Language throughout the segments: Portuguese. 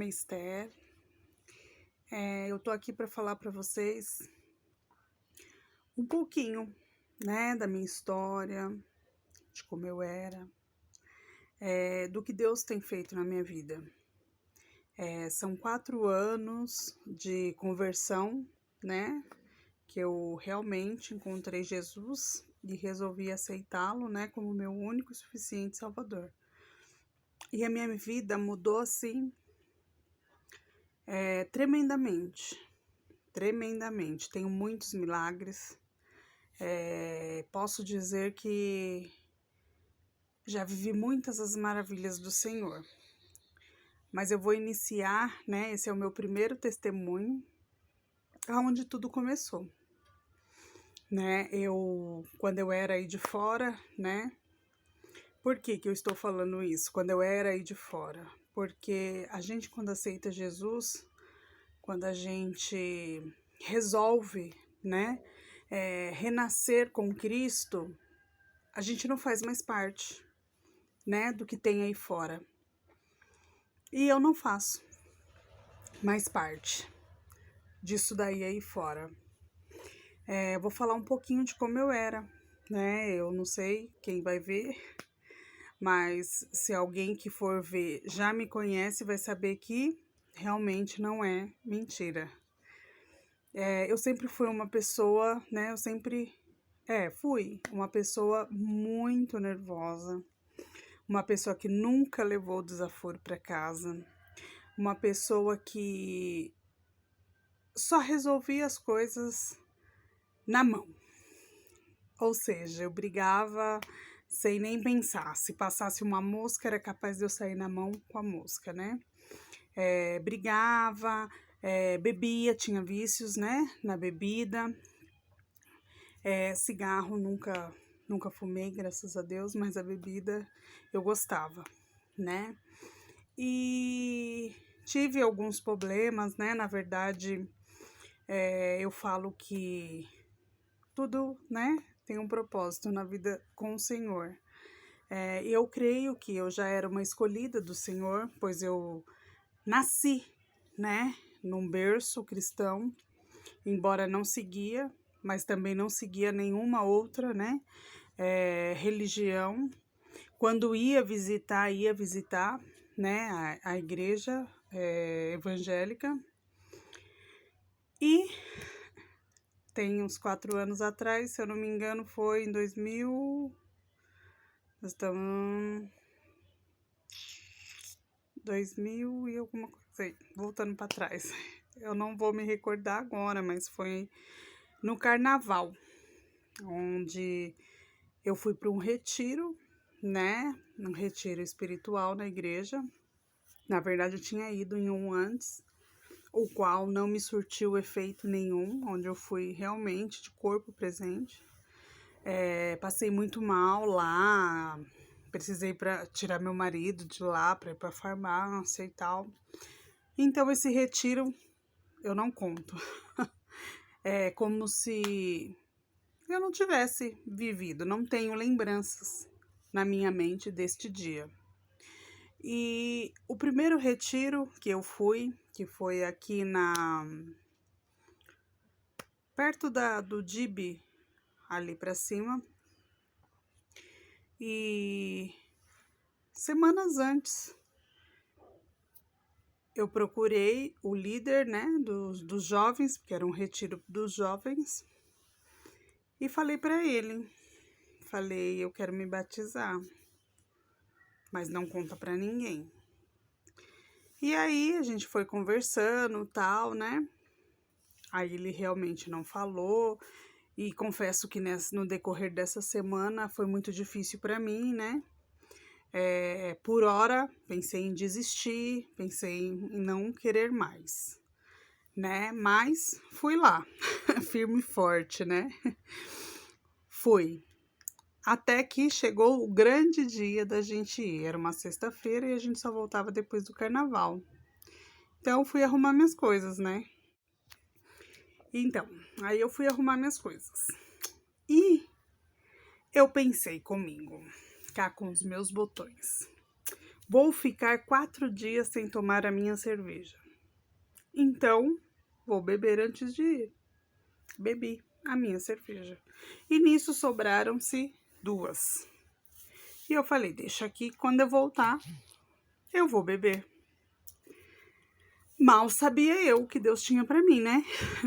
Esther. Eu tô aqui para falar para vocês um pouquinho, né, da minha história, de como eu era, do que Deus tem feito na minha vida. São 4 anos de conversão, né, que eu realmente encontrei Jesus e resolvi aceitá-lo, né, como meu único e suficiente Salvador. E a minha vida mudou assim, tremendamente. Tenho muitos milagres. Posso dizer que já vivi muitas as maravilhas do Senhor. Mas eu vou iniciar, né? Esse é o meu primeiro testemunho, aonde tudo começou, né? Quando eu era aí de fora, né? Por que eu estou falando isso? Quando eu era aí de fora? Porque a gente, quando aceita Jesus, quando a gente resolve, né? Renascer com Cristo, a gente não faz mais parte, né? Do que tem aí fora. E eu não faço mais parte disso daí aí fora. Vou falar um pouquinho de como eu era, né? Eu não sei quem vai ver, mas se alguém que for ver já me conhece, vai saber que realmente não é mentira. Eu sempre fui uma pessoa, né? Fui uma pessoa muito nervosa, uma pessoa que nunca levou desaforo para casa, uma pessoa que só resolvia as coisas na mão. Ou seja, eu brigava sem nem pensar. Se passasse uma mosca, era capaz de eu sair na mão com a mosca, né? Brigava, bebia, tinha vícios, né? Na bebida. Cigarro nunca fumei, graças a Deus, mas a bebida eu gostava, né? E tive alguns problemas, né? Na verdade, eu falo que tudo, né, tem um propósito na vida com o Senhor. Eu creio que eu já era uma escolhida do Senhor, pois eu nasci, né, num berço cristão, embora não seguia, mas também não seguia nenhuma outra, né, religião. Quando ia visitar, né, a igreja evangélica. E tem uns 4 anos atrás, se eu não me engano, foi em 2000. Nós estamos 2000 e alguma coisa aí, voltando para trás. Eu não vou me recordar agora, mas foi no carnaval, onde eu fui para um retiro, né? Um retiro espiritual na igreja. Na verdade, eu tinha ido em um antes, o qual não me surtiu efeito nenhum, onde eu fui realmente de corpo presente. Passei muito mal lá, precisei para tirar meu marido de lá para ir para farmácia e tal. Então esse retiro eu não conto. É como se eu não tivesse vivido, não tenho lembranças na minha mente deste dia. E o primeiro retiro que eu fui, que foi aqui perto do DIB, ali para cima. E semanas antes eu procurei o líder, né, dos jovens, porque era um retiro dos jovens, e falei para ele, eu quero me batizar, mas não conta para ninguém. E aí a gente foi conversando, tal, né? Aí ele realmente não falou, e confesso que no decorrer dessa semana foi muito difícil para mim, né? Por hora, pensei em desistir, pensei em não querer mais, né? Mas fui lá, firme e forte, né? Fui. Até que chegou o grande dia da gente ir. Era uma sexta-feira e a gente só voltava depois do carnaval. Então, eu fui arrumar minhas coisas, né? Então, aí eu fui arrumar minhas coisas. E eu pensei comigo, cá com os meus botões. Vou ficar 4 dias sem tomar a minha cerveja. Então, vou beber antes de ir. Bebi a minha cerveja. E nisso sobraram-se 2. E eu falei, deixa aqui, quando eu voltar, eu vou beber. Mal sabia eu o que Deus tinha para mim, né?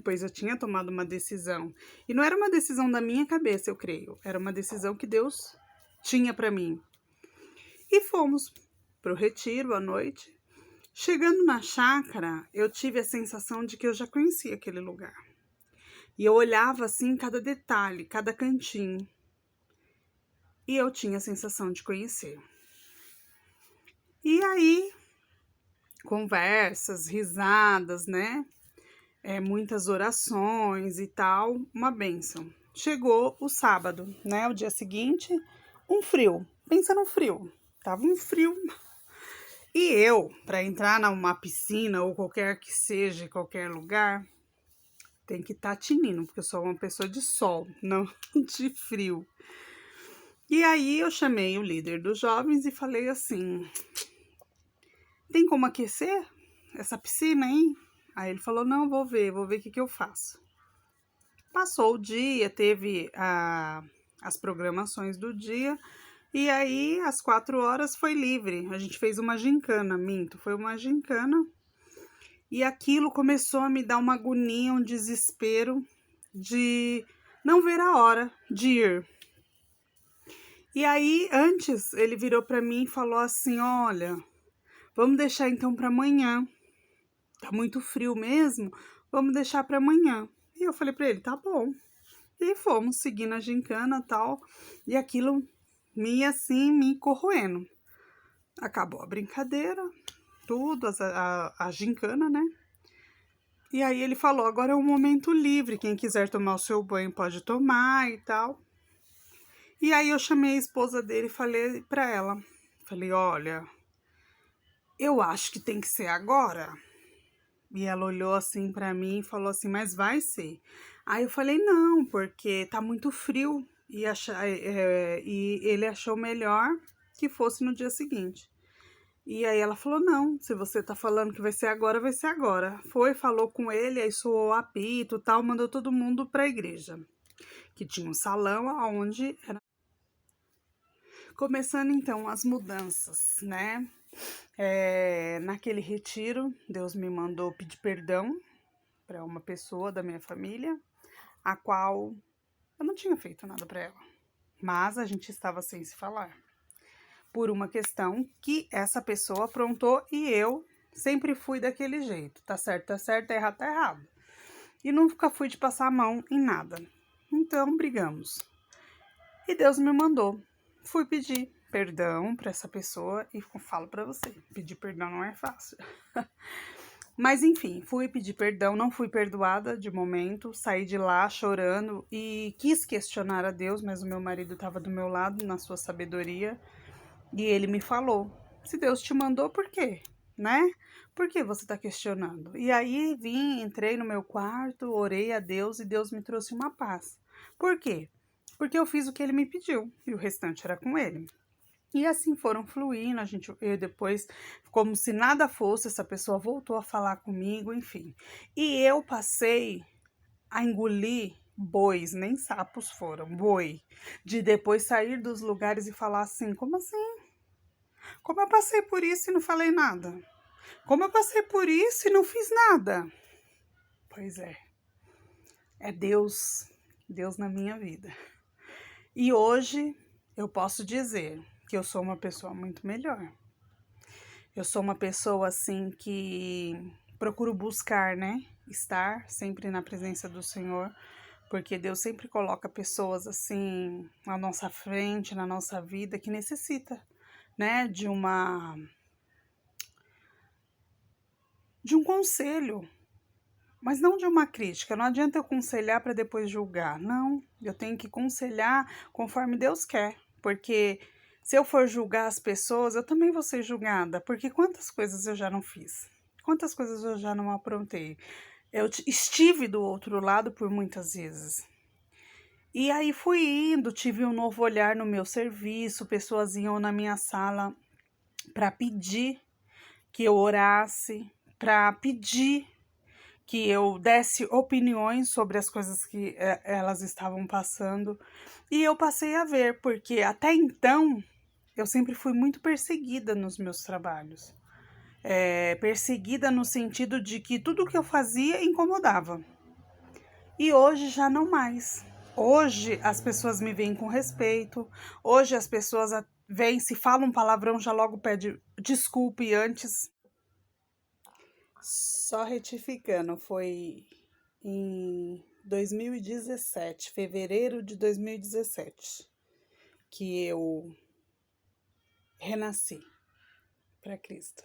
Pois eu tinha tomado uma decisão. E não era uma decisão da minha cabeça, eu creio. Era uma decisão que Deus tinha para mim. E fomos pro retiro à noite. Chegando na chácara, eu tive a sensação de que eu já conhecia aquele lugar. E eu olhava assim cada detalhe, cada cantinho. E eu tinha a sensação de conhecer. E aí, conversas, risadas, né? Muitas orações e tal, uma bênção. Chegou o sábado, né? O dia seguinte, um frio. Pensa no frio. Tava um frio. E eu, para entrar numa piscina ou qualquer que seja, qualquer lugar, tem que estar tinindo, porque eu sou uma pessoa de sol, não de frio. E aí eu chamei o líder dos jovens e falei assim, tem como aquecer essa piscina aí? Aí ele falou, não, vou ver o que eu faço. Passou o dia, teve as programações do dia, e aí às 4 horas foi livre. A gente fez uma gincana, foi uma gincana. E aquilo começou a me dar uma agonia, um desespero de não ver a hora de ir. E aí, antes, ele virou para mim e falou assim, olha, vamos deixar então para amanhã. Tá muito frio mesmo, vamos deixar para amanhã. E eu falei para ele, tá bom. E fomos seguindo a gincana e tal, e aquilo me corroendo. Acabou a brincadeira, tudo, a gincana, né? E aí ele falou, agora é um momento livre, quem quiser tomar o seu banho pode tomar e tal. E aí eu chamei a esposa dele e falei para ela, falei, olha, eu acho que tem que ser agora. E ela olhou assim para mim e falou assim, mas vai ser. Aí eu falei, não, porque tá muito frio. E ele achou melhor que fosse no dia seguinte. E aí ela falou, não, se você tá falando que vai ser agora, vai ser agora. Foi, falou com ele, aí soou apito e tal, mandou todo mundo pra igreja. Que tinha um salão onde era... Começando então as mudanças, né? Naquele retiro, Deus me mandou pedir perdão para uma pessoa da minha família, a qual eu não tinha feito nada para ela, mas a gente estava sem se falar, por uma questão que essa pessoa aprontou e eu sempre fui daquele jeito, tá certo, tá errado, tá errado. E nunca fui de passar a mão em nada. Então brigamos. E Deus me mandou. Fui pedir perdão para essa pessoa e falo para você, pedir perdão não é fácil. Mas enfim, fui pedir perdão, não fui perdoada de momento, saí de lá chorando e quis questionar a Deus, mas o meu marido estava do meu lado na sua sabedoria e ele me falou, se Deus te mandou, por quê? Né? Por que você está questionando? E aí entrei no meu quarto, orei a Deus e Deus me trouxe uma paz. Por quê? Porque eu fiz o que ele me pediu e o restante era com ele. E assim foram fluindo, eu depois, como se nada fosse, essa pessoa voltou a falar comigo, enfim. E eu passei a engolir bois, nem sapos foram, boi. De depois sair dos lugares e falar assim, como assim? Como eu passei por isso e não falei nada? Como eu passei por isso e não fiz nada? Pois é Deus na minha vida. E hoje eu posso dizer que eu sou uma pessoa muito melhor. Eu sou uma pessoa assim que procuro buscar, né? Estar sempre na presença do Senhor, porque Deus sempre coloca pessoas assim na nossa frente, na nossa vida, que necessita, né? De um conselho, mas não de uma crítica. Não adianta eu aconselhar para depois julgar. Não, eu tenho que aconselhar conforme Deus quer, porque se eu for julgar as pessoas, eu também vou ser julgada, porque quantas coisas eu já não fiz, quantas coisas eu já não aprontei. Eu estive do outro lado por muitas vezes. E aí fui indo, tive um novo olhar no meu serviço, pessoas iam na minha sala para pedir que eu orasse, para pedir que eu desse opiniões sobre as coisas que elas estavam passando. E eu passei a ver, porque até então eu sempre fui muito perseguida nos meus trabalhos. Perseguida no sentido de que tudo que eu fazia incomodava. E hoje já não mais. Hoje as pessoas me veem com respeito. Hoje as pessoas vêm, se falam um palavrão, já logo pede desculpe antes. Só retificando, foi em 2017, fevereiro de 2017, que eu renasci para Cristo.